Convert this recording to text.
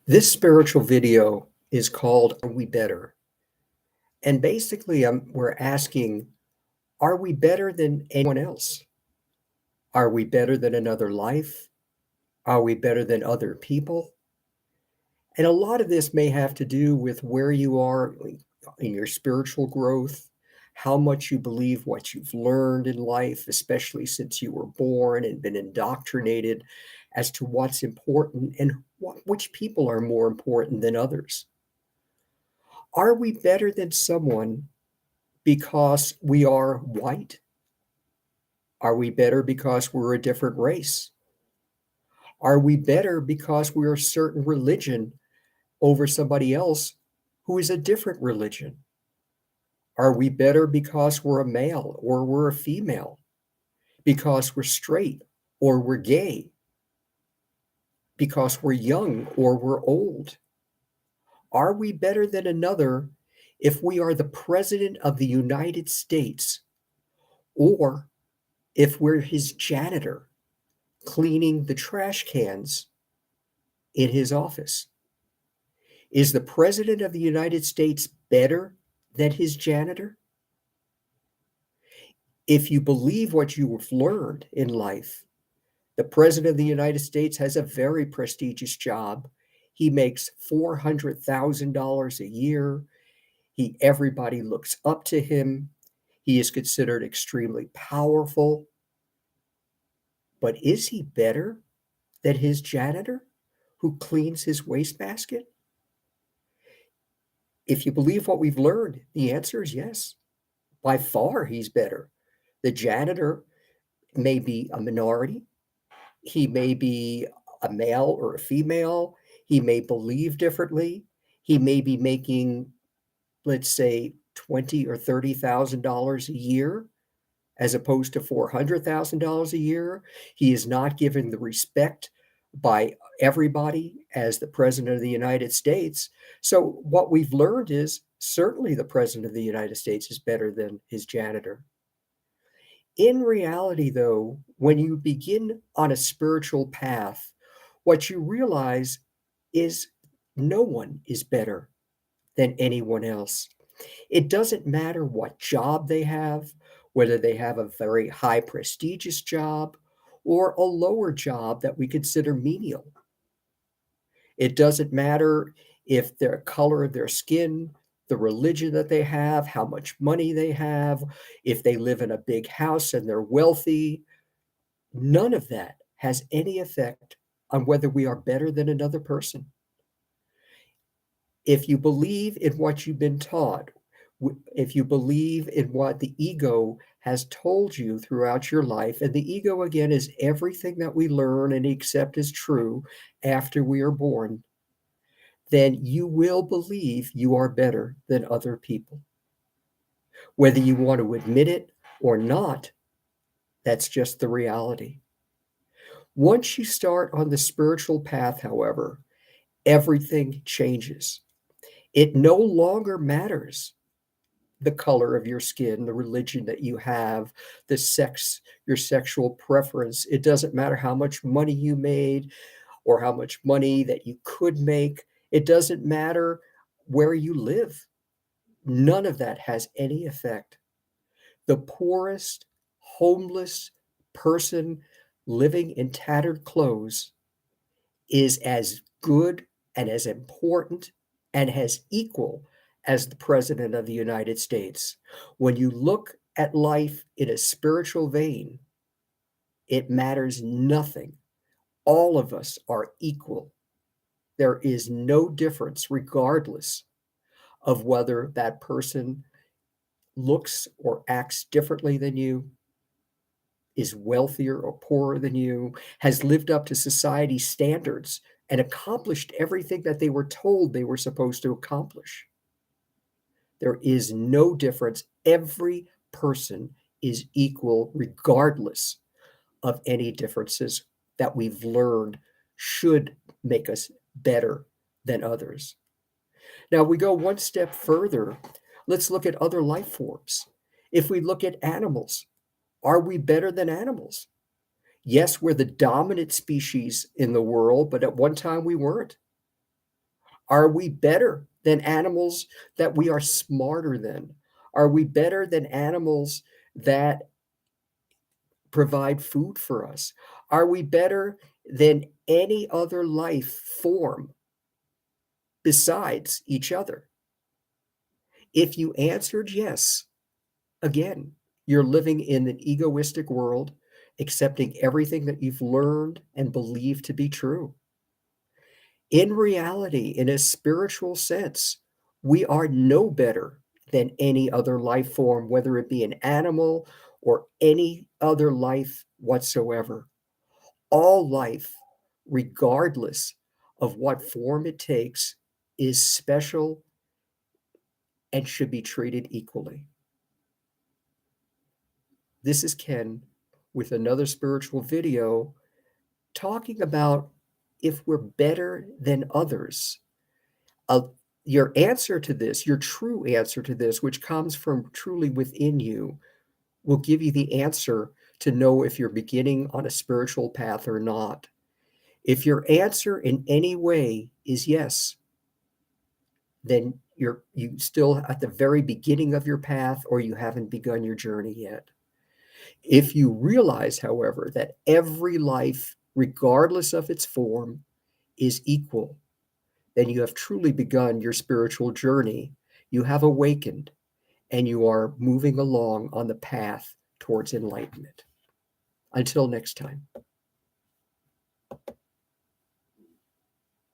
This spiritual video is called Are We Better? And basically, we're asking, are we better than anyone else? Are we better than another life? Are we better than other people? And a lot of this may have to do with where you are in your spiritual growth, how much you believe what you've learned in life, especially since you were born and been indoctrinated as to what's important and which people are more important than others. Are we better than someone because we are white? Are we better because we're a different race? Are we better because we're a certain religion over somebody else who is a different religion? Are we better because we're a male or we're a female? Because we're straight or we're gay? Because we're young or we're old? Are we better than another if we are the president of the United States or if we're his janitor cleaning the trash cans in his office? Is the president of the United States better than his janitor? If you believe what you have learned in life, the president of the United States has a very prestigious job. He makes $400,000 a year. Everybody looks up to him. He is considered extremely powerful. But is he better than his janitor who cleans his wastebasket? If you believe what we've learned, the answer is yes. By far, he's better. The janitor may be a minority. He may be a male or a female. He may believe differently. He may be making, let's say, $20,000 or $30,000 a year as opposed to $400,000 a year. He is not given the respect by everybody as the president of the United States. So what we've learned is certainly the president of the United States is better than his janitor. In reality, though, when you begin on a spiritual path, what you realize is no one is better than anyone else. It doesn't matter what job they have, whether they have a very high prestigious job or a lower job that we consider menial. It doesn't matter if their color of their skin, the religion that they have, how much money they have, if they live in a big house and they're wealthy. None of that has any effect on whether we are better than another person. If you believe in what you've been taught, if you believe in what the ego has told you throughout your life, and the ego, again, is everything that we learn and accept as true after we are born, then you will believe you are better than other people. Whether you want to admit it or not, that's just the reality. Once you start on the spiritual path, however, everything changes. It no longer matters the color of your skin, the religion that you have, the sex, your sexual preference. It doesn't matter how much money you made or how much money that you could make. It doesn't matter where you live. None of that has any effect. The poorest, homeless person living in tattered clothes is as good and as important and as equal as the president of the United States. When you look at life in a spiritual vein, it matters nothing. All of us are equal. There is no difference, regardless of whether that person looks or acts differently than you, is wealthier or poorer than you, has lived up to society's standards and accomplished everything that they were told they were supposed to accomplish. There is no difference. Every person is equal, regardless of any differences that we've learned should make us better than others. Now, we go one step further. Let's look at other life forms. If we look at animals, are we better than animals? Yes, we're the dominant species in the world, but at one time we weren't. Are we better than animals that we are smarter than? Are we better than animals that provide food for us? Are we better than any other life form besides each other? If you answered yes, again, you're living in an egoistic world, accepting everything that you've learned and believed to be true. In reality, in a spiritual sense, we are no better than any other life form, whether it be an animal or any other life whatsoever. All life, regardless of what form it takes, is special and should be treated equally. This is Ken with another spiritual video talking about if we're better than others. Uh, your answer to this, your true answer to this, which comes from truly within you, will give you the answer to know if you're beginning on a spiritual path or not. If your answer in any way is yes, then you still at the very beginning of your path, or you haven't begun your journey yet. If you realize, however, that every life, regardless of its form, is equal, then you have truly begun your spiritual journey. You have awakened, and you are moving along on the path towards enlightenment. Until next time.